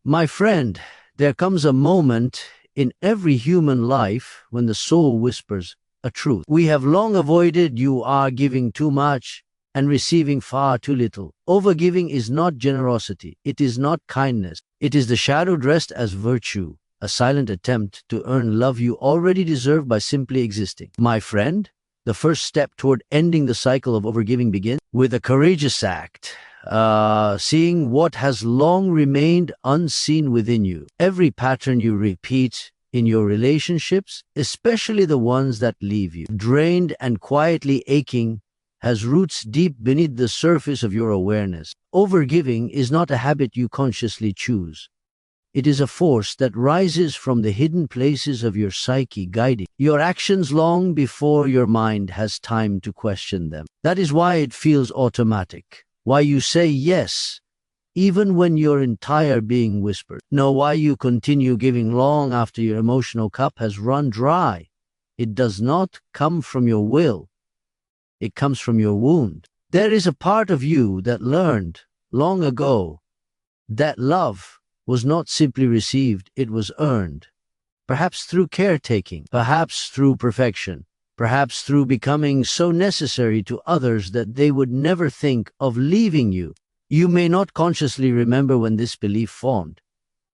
My friend, there comes a moment in every human life when the soul whispers a truth. We have long avoided. You are giving too much and receiving far too little. Overgiving is not generosity. It is not kindness. It is the shadow dressed as virtue, a silent attempt to earn love you already deserve by simply existing. My friend, the first step toward ending the cycle of overgiving begins with a courageous act. Seeing what has long remained unseen within you. Every pattern you repeat in your relationships, especially the ones that leave you drained and quietly aching, has roots deep beneath the surface of your awareness. Overgiving is not a habit you consciously choose. It is a force that rises from the hidden places of your psyche, guiding your actions long before your mind has time to question them. That is why it feels automatic. Why you say yes, even when your entire being whispers. Know why you continue giving long after your emotional cup has run dry. It does not come from your will. It comes from your wound. There is a part of you that learned long ago that love was not simply received, it was earned. Perhaps through caretaking, perhaps through perfection, perhaps through becoming so necessary to others that they would never think of leaving you. You may not consciously remember when this belief formed,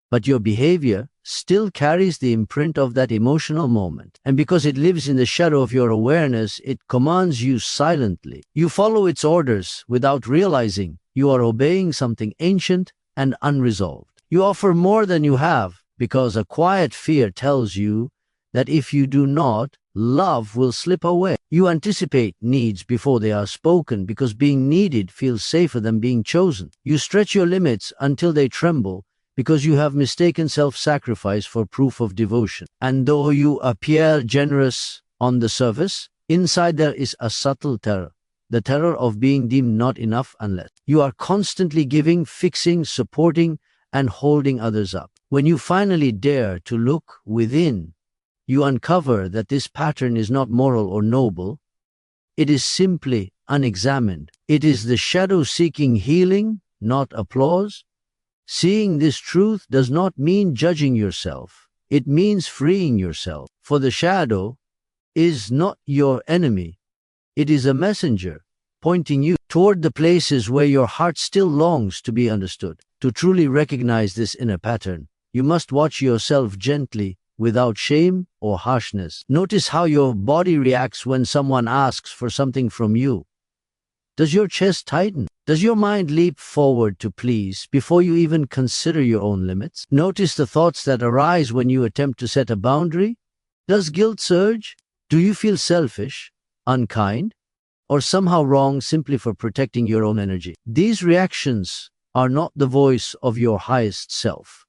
but your behavior still carries the imprint of that emotional moment. And because it lives in the shadow of your awareness, it commands you silently. You follow its orders without realizing you are obeying something ancient and unresolved. You offer more than you have because a quiet fear tells you that if you do not, love will slip away. You anticipate needs before they are spoken because being needed feels safer than being chosen. You stretch your limits until they tremble because you have mistaken self-sacrifice for proof of devotion. And though you appear generous on the surface, inside there is a subtle terror. The terror of being deemed not enough unless you are constantly giving, fixing, supporting, and holding others up. When you finally dare to look within, you uncover that this pattern is not moral or noble. It is simply unexamined. It is the shadow seeking healing, not applause. Seeing this truth does not mean judging yourself. It means freeing yourself. For the shadow is not your enemy. It is a messenger pointing you toward the places where your heart still longs to be understood. To truly recognize this inner pattern, you must watch yourself gently, without shame or harshness. Notice how your body reacts when someone asks for something from you. Does your chest tighten? Does your mind leap forward to please before you even consider your own limits? Notice the thoughts that arise when you attempt to set a boundary. Does guilt surge? Do you feel selfish, unkind, or somehow wrong simply for protecting your own energy? These reactions are not the voice of your highest self.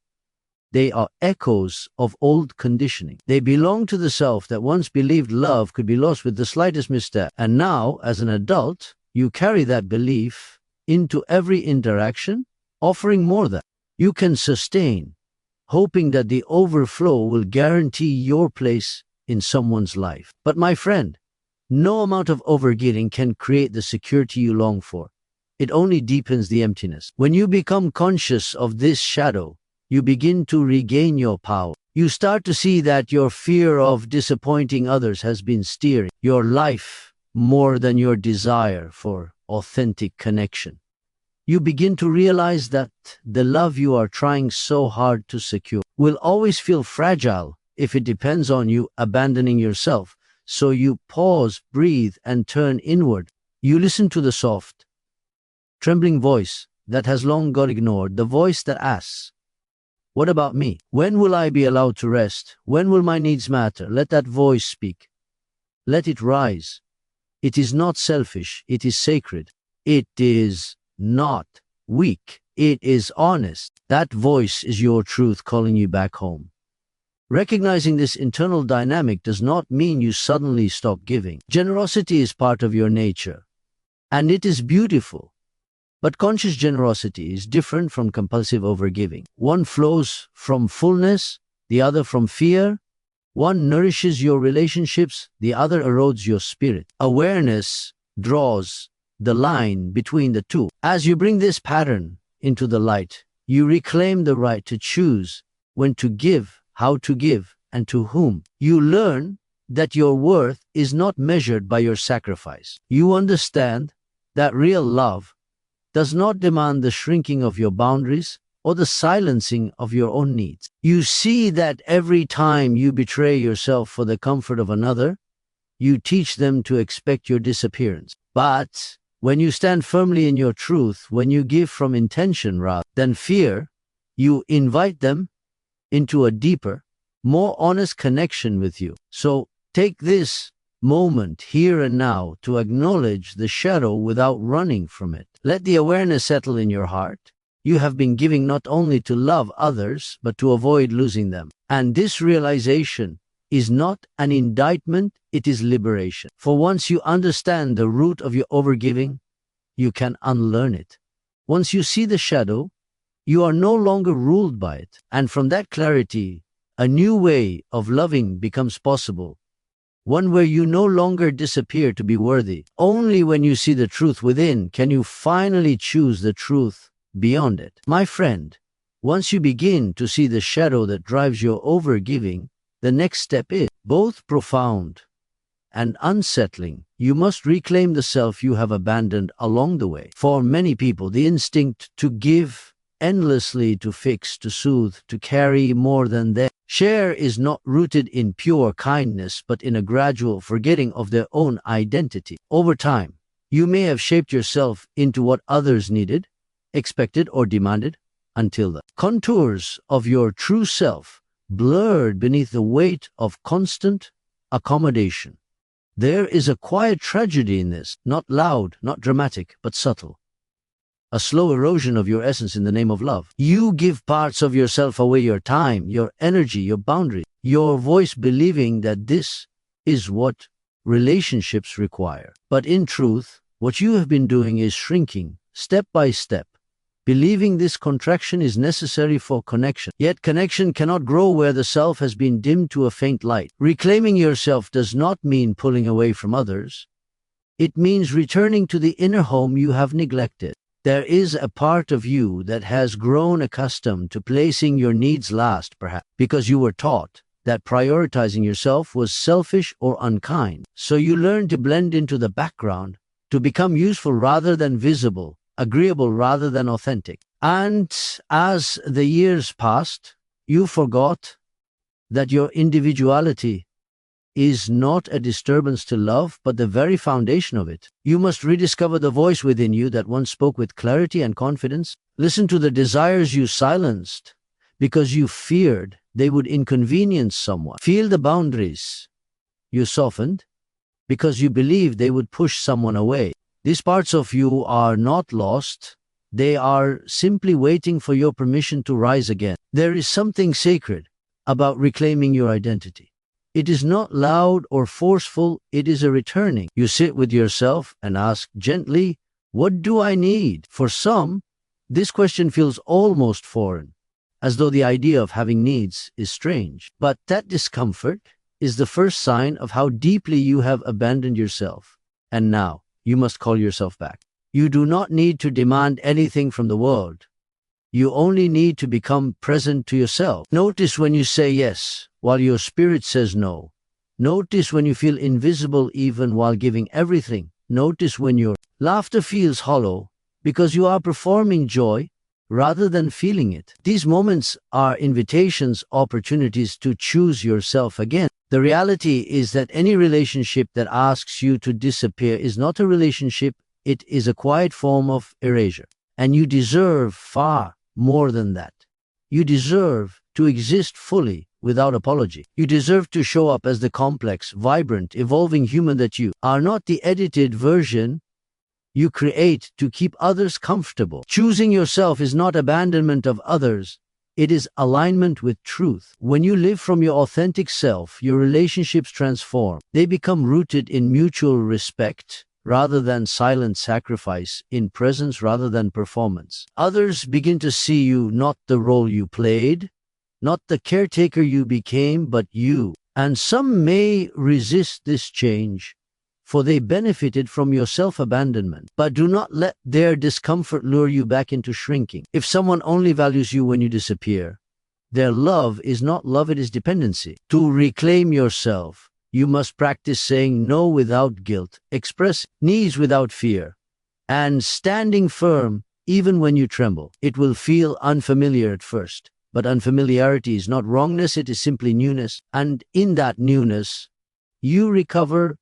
They are echoes of old conditioning. They belong to the self that once believed love could be lost with the slightest misstep. And now, as an adult, you carry that belief into every interaction, offering more than you can sustain, hoping that the overflow will guarantee your place in someone's life. But my friend, no amount of overgiving can create the security you long for. It only deepens the emptiness. When you become conscious of this shadow, you begin to regain your power. You start to see that your fear of disappointing others has been steering your life more than your desire for authentic connection. You begin to realize that the love you are trying so hard to secure will always feel fragile if it depends on you abandoning yourself. So you pause, breathe, and turn inward. You listen to the soft, trembling voice that has long got ignored, the voice that asks, "What about me? When will I be allowed to rest? When will my needs matter?" Let that voice speak. Let it rise. It is not selfish. It is sacred. It is not weak. It is honest. That voice is your truth calling you back home. Recognizing this internal dynamic does not mean you suddenly stop giving. Generosity is part of your nature, and it is beautiful. But conscious generosity is different from compulsive overgiving. One flows from fullness, the other from fear. One nourishes your relationships, the other erodes your spirit. Awareness draws the line between the two. As you bring this pattern into the light, You reclaim the right to choose when to give, how to give, and to whom. You learn that your worth is not measured by your sacrifice. You understand that real love does not demand the shrinking of your boundaries or the silencing of your own needs. You see that every time you betray yourself for the comfort of another, you teach them to expect your disappearance. But when you stand firmly in your truth, when you give from intention rather than fear, you invite them into a deeper, more honest connection with you. So take this moment here and now to acknowledge the shadow without running from it. Let the awareness settle in your heart. You have been giving not only to love others, but to avoid losing them. And this realization is not an indictment, it is liberation. For once you understand the root of your overgiving, you can unlearn it. Once you see the shadow, you are no longer ruled by it. And from that clarity, a new way of loving becomes possible. One where you no longer disappear to be worthy. Only when you see the truth within can you finally choose the truth beyond it. My friend, once you begin to see the shadow that drives your overgiving, the next step is both profound and unsettling. You must reclaim the self you have abandoned along the way. For many people, the instinct to give endlessly, to fix, to soothe, to carry more than they share is not rooted in pure kindness, but in a gradual forgetting of their own identity. Over time, you may have shaped yourself into what others needed, expected, or demanded, until the contours of your true self blurred beneath the weight of constant accommodation. There is a quiet tragedy in this, not loud, not dramatic, but subtle. A slow erosion of your essence in the name of love. You give parts of yourself away, your time, your energy, your boundaries, your voice, believing that this is what relationships require. But in truth, what you have been doing is shrinking, step by step, believing this contraction is necessary for connection. Yet connection cannot grow where the self has been dimmed to a faint light. Reclaiming yourself does not mean pulling away from others. It means returning to the inner home you have neglected. There is a part of you that has grown accustomed to placing your needs last, perhaps because you were taught that prioritizing yourself was selfish or unkind. So you learn to blend into the background, to become useful rather than visible, agreeable rather than authentic. And as the years passed, you forgot that your individuality is not a disturbance to love, but the very foundation of it. You must rediscover the voice within you that once spoke with clarity and confidence. Listen to the desires you silenced because you feared they would inconvenience someone. Feel the boundaries you softened because you believed they would push someone away. These parts of you are not lost. They are simply waiting for your permission to rise again. There is something sacred about reclaiming your identity. It is not loud or forceful, it is a returning. You sit with yourself and ask gently, what do I need? For some, this question feels almost foreign, as though the idea of having needs is strange. But that discomfort is the first sign of how deeply you have abandoned yourself. And now, you must call yourself back. You do not need to demand anything from the world. You only need to become present to yourself. Notice when you say yes, while your spirit says no. Notice when you feel invisible even while giving everything. Notice when your laughter feels hollow because you are performing joy rather than feeling it. These moments are invitations, opportunities to choose yourself again. The reality is that any relationship that asks you to disappear is not a relationship, it is a quiet form of erasure. And you deserve far more than that. You deserve to exist fully without apology. You deserve to show up as the complex, vibrant, evolving human that you are, not the edited version you create to keep others comfortable. Choosing yourself is not abandonment of others. It is alignment with truth. When you live from your authentic self, your relationships transform. They become rooted in mutual respect rather than silent sacrifice, in presence rather than performance. Others begin to see you, not the role you played, not the caretaker you became, but you. And some may resist this change, for they benefited from your self-abandonment. But do not let their discomfort lure you back into shrinking. If someone only values you when you disappear, their love is not love, it is dependency. To reclaim yourself, you must practice saying no without guilt, express needs without fear, and standing firm even when you tremble. It will feel unfamiliar at first, but unfamiliarity is not wrongness, it is simply newness. And in that newness, you recover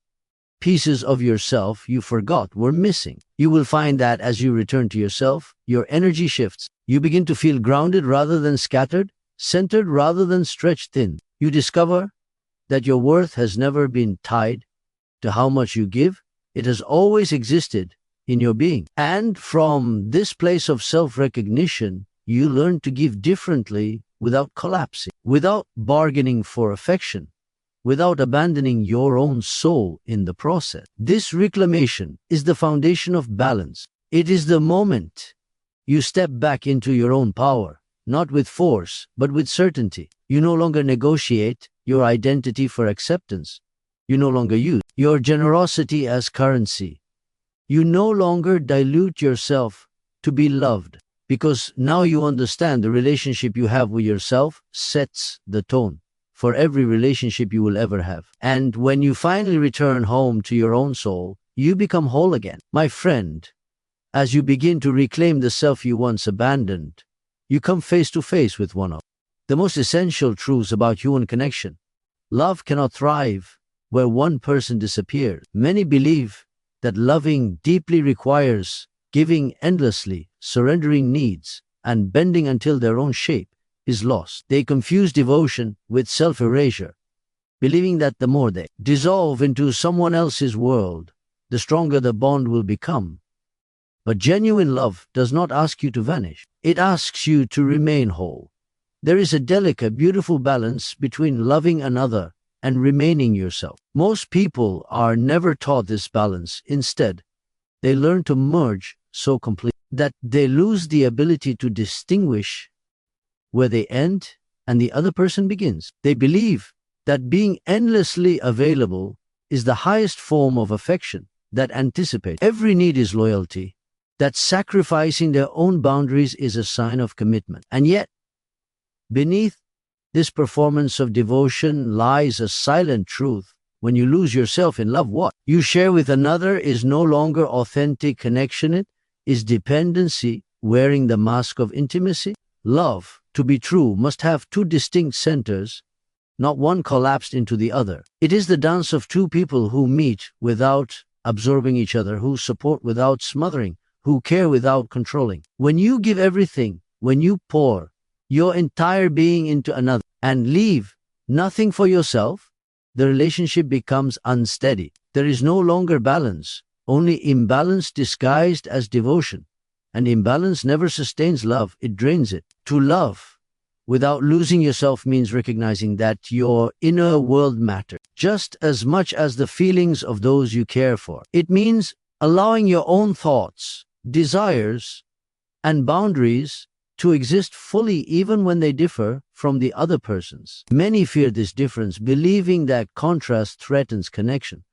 pieces of yourself you forgot were missing. You will find that as you return to yourself, your energy shifts. You begin to feel grounded rather than scattered, centered rather than stretched thin. You discover that your worth has never been tied to how much you give. It has always existed in your being. And from this place of self-recognition, you learn to give differently without collapsing, without bargaining for affection, without abandoning your own soul in the process. This reclamation is the foundation of balance. It is the moment you step back into your own power, not with force, but with certainty. You no longer negotiate your identity for acceptance. You no longer use your generosity as currency. You no longer dilute yourself to be loved, because now you understand the relationship you have with yourself sets the tone for every relationship you will ever have. And when you finally return home to your own soul, you become whole again. My friend, as you begin to reclaim the self you once abandoned, you come face to face with one of the most essential truths about human connection. Love cannot thrive where one person disappears. Many believe that loving deeply requires giving endlessly, surrendering needs, and bending until their own shape is lost. They confuse devotion with self-erasure, believing that the more they dissolve into someone else's world, the stronger the bond will become. But genuine love does not ask you to vanish. It asks you to remain whole. There is a delicate, beautiful balance between loving another and remaining yourself. Most people are never taught this balance. Instead, they learn to merge so completely that they lose the ability to distinguish where they end and the other person begins. They believe that being endlessly available is the highest form of affection, that anticipates every need is loyalty, that sacrificing their own boundaries is a sign of commitment. And yet, beneath this performance of devotion lies a silent truth. When you lose yourself in love, what you share with another is no longer authentic connection. It is dependency wearing the mask of intimacy. Love, to be true, must have two distinct centers, not one collapsed into the other. It is the dance of two people who meet without absorbing each other, who support without smothering, who care without controlling. When you give everything, when you pour your entire being into another and leave nothing for yourself, the relationship becomes unsteady. There is no longer balance, only imbalance disguised as devotion. And imbalance never sustains love, it drains it. To love without losing yourself means recognizing that your inner world matters just as much as the feelings of those you care for. It means allowing your own thoughts, desires, and boundaries to exist fully even when they differ from the other person's. Many fear this difference, believing that contrast threatens connection.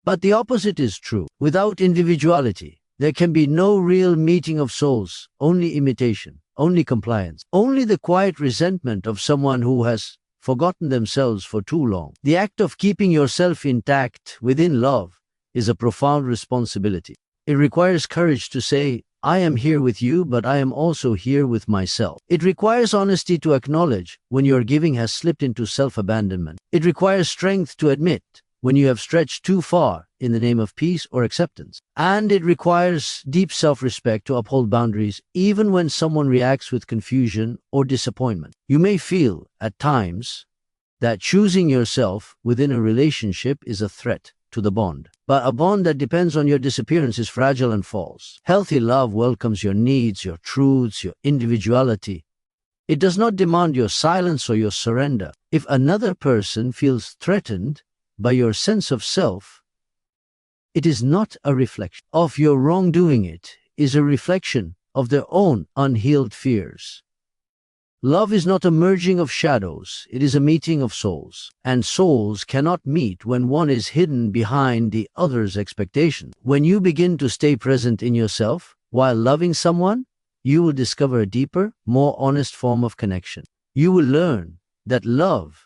But the opposite is true. Without individuality, there can be no real meeting of souls, only imitation, only compliance, only the quiet resentment of someone who has forgotten themselves for too long. The act of keeping yourself intact within love is a profound responsibility. It requires courage to say, I am here with you, but I am also here with myself. It requires honesty to acknowledge when your giving has slipped into self-abandonment. It requires strength to admit when you have stretched too far in the name of peace or acceptance. And it requires deep self-respect to uphold boundaries even when someone reacts with confusion or disappointment. You may feel at times that choosing yourself within a relationship is a threat to the bond. But a bond that depends on your disappearance is fragile and false. Healthy love welcomes your needs, your truths, your individuality. It does not demand your silence or your surrender. If another person feels threatened by your sense of self, it is not a reflection of your wrongdoing. It is a reflection of their own unhealed fears. Love is not a merging of shadows, it is a meeting of souls. And souls cannot meet when one is hidden behind the other's expectation. When you begin to stay present in yourself while loving someone, you will discover a deeper, more honest form of connection. You will learn that love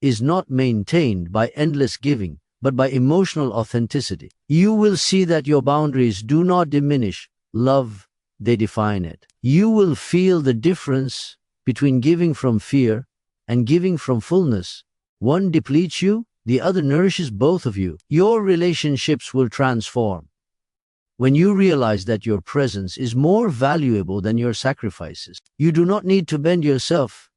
is not maintained by endless giving, but by emotional authenticity. You will see that your boundaries do not diminish love, they define it. You will feel the difference between giving from fear and giving from fullness. One depletes you, the other nourishes both of you. Your relationships will transform when you realize that your presence is more valuable than your sacrifices. You do not need to bend yourself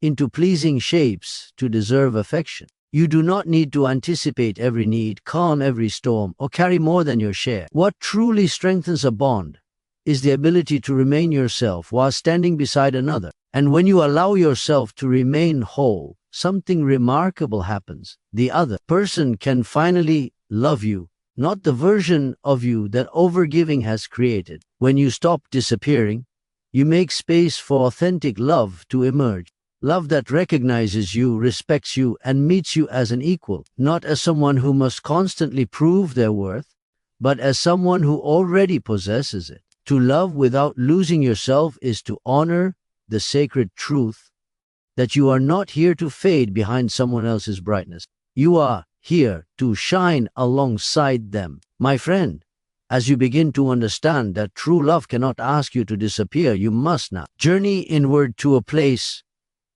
into pleasing shapes to deserve affection. You do not need to anticipate every need, calm every storm, or carry more than your share. What truly strengthens a bond is the ability to remain yourself while standing beside another. And when you allow yourself to remain whole, something remarkable happens. The other person can finally love you, not the version of you that overgiving has created. When you stop disappearing, you make space for authentic love to emerge. Love that recognizes you, respects you, and meets you as an equal, not as someone who must constantly prove their worth, but as someone who already possesses it. To love without losing yourself is to honor the sacred truth that you are not here to fade behind someone else's brightness. You are here to shine alongside them. My friend, as you begin to understand that true love cannot ask you to disappear, you must now journey inward to a place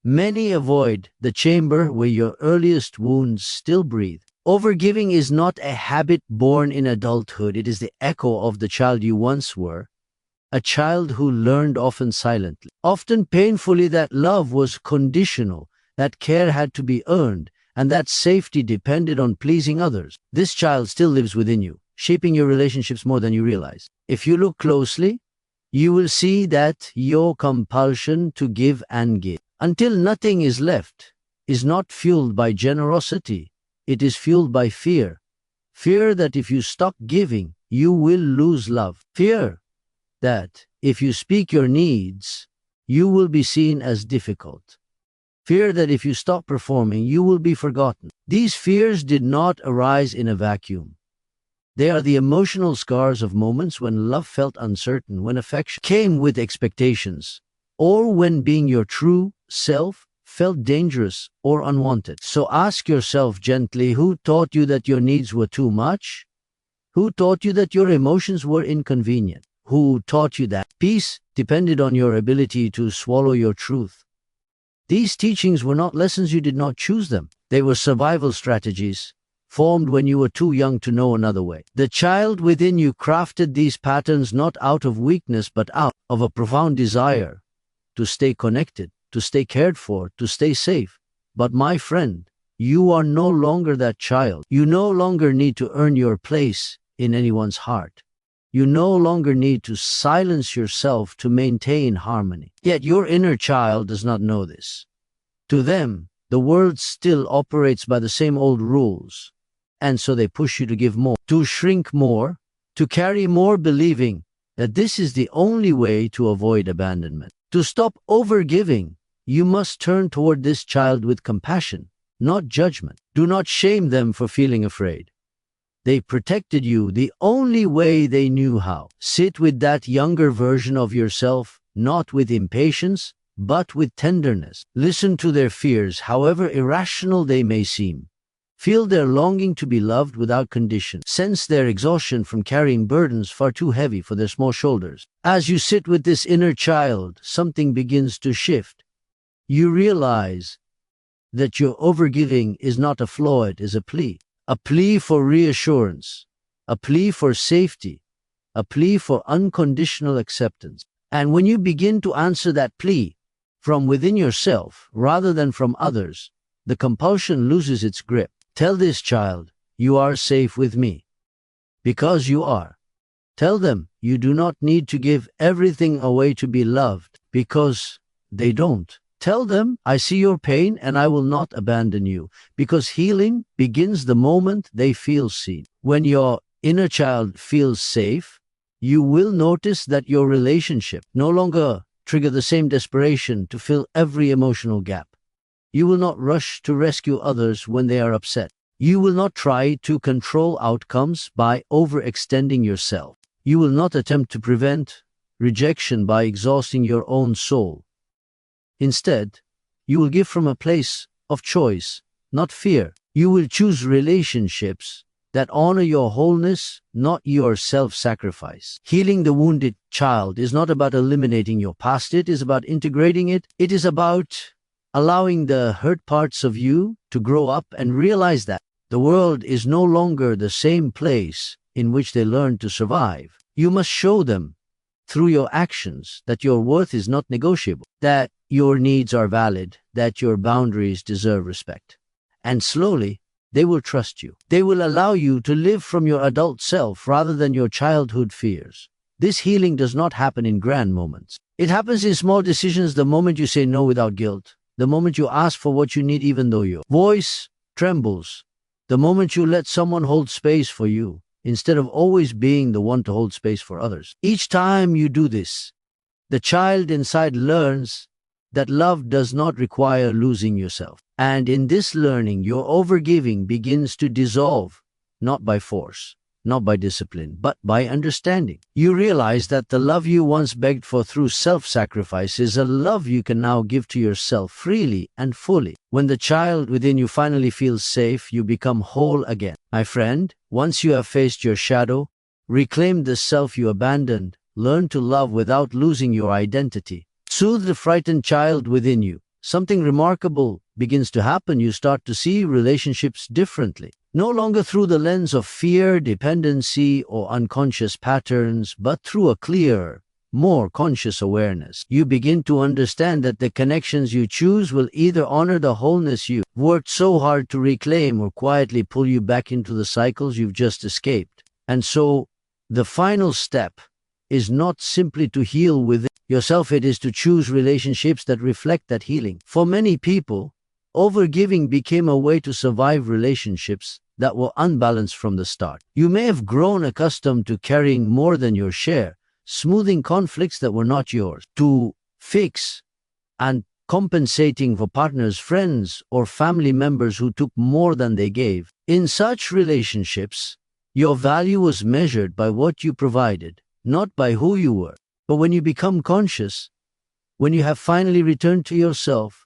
many avoid, the chamber where your earliest wounds still breathe. Overgiving is not a habit born in adulthood, it is the echo of the child you once were. A child who learned often silently, often painfully, that love was conditional, that care had to be earned, and that safety depended on pleasing others. This child still lives within you, shaping your relationships more than you realize. If you look closely, you will see that your compulsion to give and give until nothing is left is not fueled by generosity, it is fueled by fear. Fear that if you stop giving, you will lose love. Fear that if you speak your needs, you will be seen as difficult. Fear that if you stop performing, you will be forgotten. These fears did not arise in a vacuum. They are the emotional scars of moments when love felt uncertain, when affection came with expectations, or when being your true self felt dangerous or unwanted. So ask yourself gently, who taught you that your needs were too much? Who taught you that your emotions were inconvenient? Who taught you that peace depended on your ability to swallow your truth? These teachings were not lessons, you did not choose them. They were survival strategies, formed when you were too young to know another way. The child within you crafted these patterns not out of weakness, but out of a profound desire to stay connected, to stay cared for, to stay safe. But my friend, you are no longer that child. You no longer need to earn your place in anyone's heart. You no longer need to silence yourself to maintain harmony. Yet your inner child does not know this. To them, the world still operates by the same old rules. And so they push you to give more, to shrink more, to carry more, believing that this is the only way to avoid abandonment. To stop overgiving, you must turn toward this child with compassion, not judgment. Do not shame them for feeling afraid. They protected you the only way they knew how. Sit with that younger version of yourself, not with impatience, but with tenderness. Listen to their fears, however irrational they may seem. Feel their longing to be loved without condition. Sense their exhaustion from carrying burdens far too heavy for their small shoulders. As you sit with this inner child, something begins to shift. You realize that your overgiving is not a flaw, it is a plea. A plea for reassurance, a plea for safety, a plea for unconditional acceptance. And when you begin to answer that plea from within yourself rather than from others, the compulsion loses its grip. Tell this child, you are safe with me. Because you are. Tell them you do not need to give everything away to be loved, because they don't. Tell them, I see your pain and I will not abandon you, because healing begins the moment they feel seen. When your inner child feels safe, you will notice that your relationship no longer trigger the same desperation to fill every emotional gap. You will not rush to rescue others when they are upset. You will not try to control outcomes by overextending yourself. You will not attempt to prevent rejection by exhausting your own soul. Instead, you will give from a place of choice, not fear. You will choose relationships that honor your wholeness, not your self-sacrifice. Healing the wounded child is not about eliminating your past. It is about integrating it. It is about allowing the hurt parts of you to grow up and realize that the world is no longer the same place in which they learn to survive. You must show them through your actions that your worth is not negotiable, that your needs are valid, that your boundaries deserve respect. And slowly, they will trust you. They will allow you to live from your adult self rather than your childhood fears. This healing does not happen in grand moments. It happens in small decisions, the moment you say no without guilt, the moment you ask for what you need even though your voice trembles, the moment you let someone hold space for you, instead of always being the one to hold space for others. Each time you do this, the child inside learns that love does not require losing yourself. And in this learning, your overgiving begins to dissolve, not by force, not by discipline, but by understanding. You realize that the love you once begged for through self-sacrifice is a love you can now give to yourself freely and fully. When the child within you finally feels safe, you become whole again. My friend, once you have faced your shadow, reclaimed the self you abandoned, learn to love without losing your identity, soothe the frightened child within you, something remarkable begins to happen. You start to see relationships differently. No longer through the lens of fear, dependency, or unconscious patterns, but through a clearer, more conscious awareness. You begin to understand that the connections you choose will either honor the wholeness you worked so hard to reclaim or quietly pull you back into the cycles you've just escaped. And so, the final step is not simply to heal within yourself, it is to choose relationships that reflect that healing. For many people, overgiving became a way to survive relationships that were unbalanced from the start. You may have grown accustomed to carrying more than your share, smoothing conflicts that were not yours, to fix and compensating for partners, friends, or family members who took more than they gave. In such relationships, your value was measured by what you provided, not by who you were. But when you become conscious, when you have finally returned to yourself,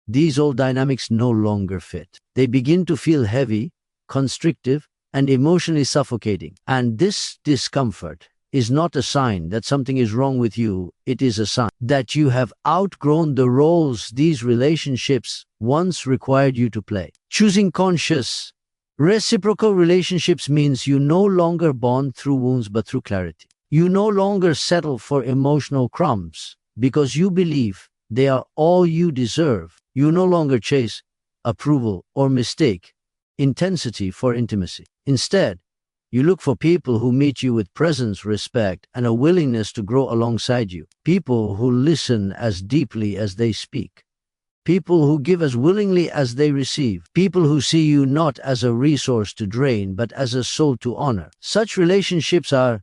these old dynamics no longer fit. They begin to feel heavy, constrictive, and emotionally suffocating. And this discomfort is not a sign that something is wrong with you. It is a sign that you have outgrown the roles these relationships once required you to play. Choosing conscious, reciprocal relationships means you no longer bond through wounds but through clarity. You no longer settle for emotional crumbs because you believe they are all you deserve. You no longer chase approval or mistake intensity for intimacy. Instead, you look for people who meet you with presence, respect, and a willingness to grow alongside you. People who listen as deeply as they speak. People who give as willingly as they receive. People who see you not as a resource to drain, but as a soul to honor. Such relationships are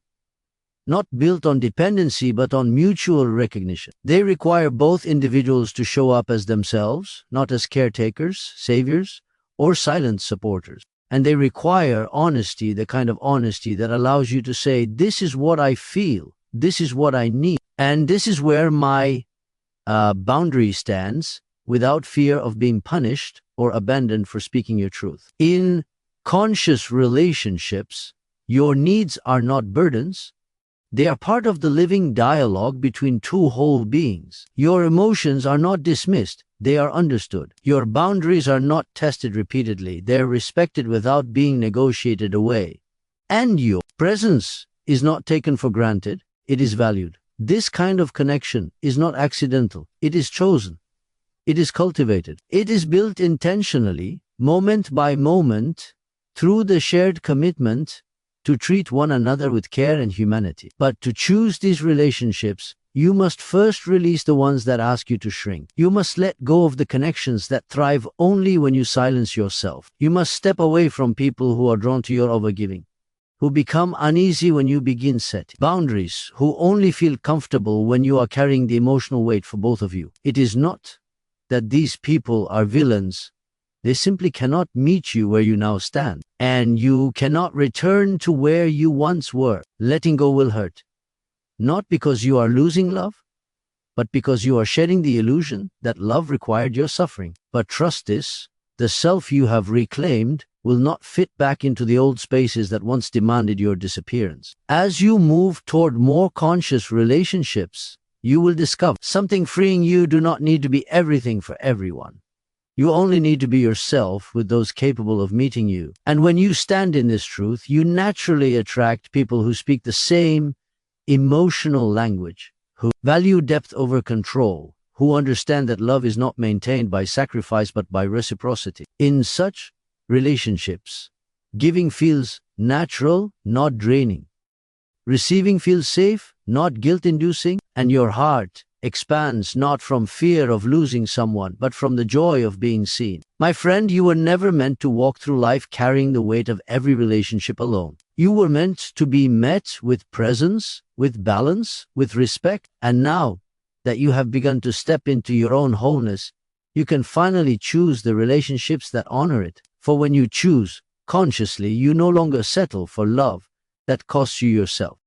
not built on dependency but on mutual recognition. They require both individuals to show up as themselves, not as caretakers, saviors, or silent supporters. And they require honesty, the kind of honesty that allows you to say, this is what I feel, this is what I need, and this is where my boundary stands, without fear of being punished or abandoned for speaking your truth. In conscious relationships, your needs are not burdens. They are part of the living dialogue between two whole beings. Your emotions are not dismissed, they are understood. Your boundaries are not tested repeatedly, they are respected without being negotiated away. And your presence is not taken for granted, it is valued. This kind of connection is not accidental, it is chosen. It is cultivated. It is built intentionally, moment by moment, through the shared commitment to treat one another with care and humanity. But to choose these relationships, you must first release the ones that ask you to shrink. You must let go of the connections that thrive only when you silence yourself. You must step away from people who are drawn to your overgiving, who become uneasy when you begin setting boundaries, who only feel comfortable when you are carrying the emotional weight for both of you. It is not that these people are villains. They simply cannot meet you where you now stand, and you cannot return to where you once were. Letting go will hurt, not because you are losing love, but because you are shedding the illusion that love required your suffering. But trust this, the self you have reclaimed will not fit back into the old spaces that once demanded your disappearance. As you move toward more conscious relationships, you will discover something freeing. You do not need to be everything for everyone. You only need to be yourself with those capable of meeting you. And when you stand in this truth, you naturally attract people who speak the same emotional language, who value depth over control, who understand that love is not maintained by sacrifice but by reciprocity. In such relationships, giving feels natural, not draining. Receiving feels safe, not guilt-inducing, and your heart expands not from fear of losing someone, but from the joy of being seen. My friend, you were never meant to walk through life carrying the weight of every relationship alone. You were meant to be met with presence, with balance, with respect, and now that you have begun to step into your own wholeness, you can finally choose the relationships that honor it. For when you choose consciously, you no longer settle for love that costs you yourself.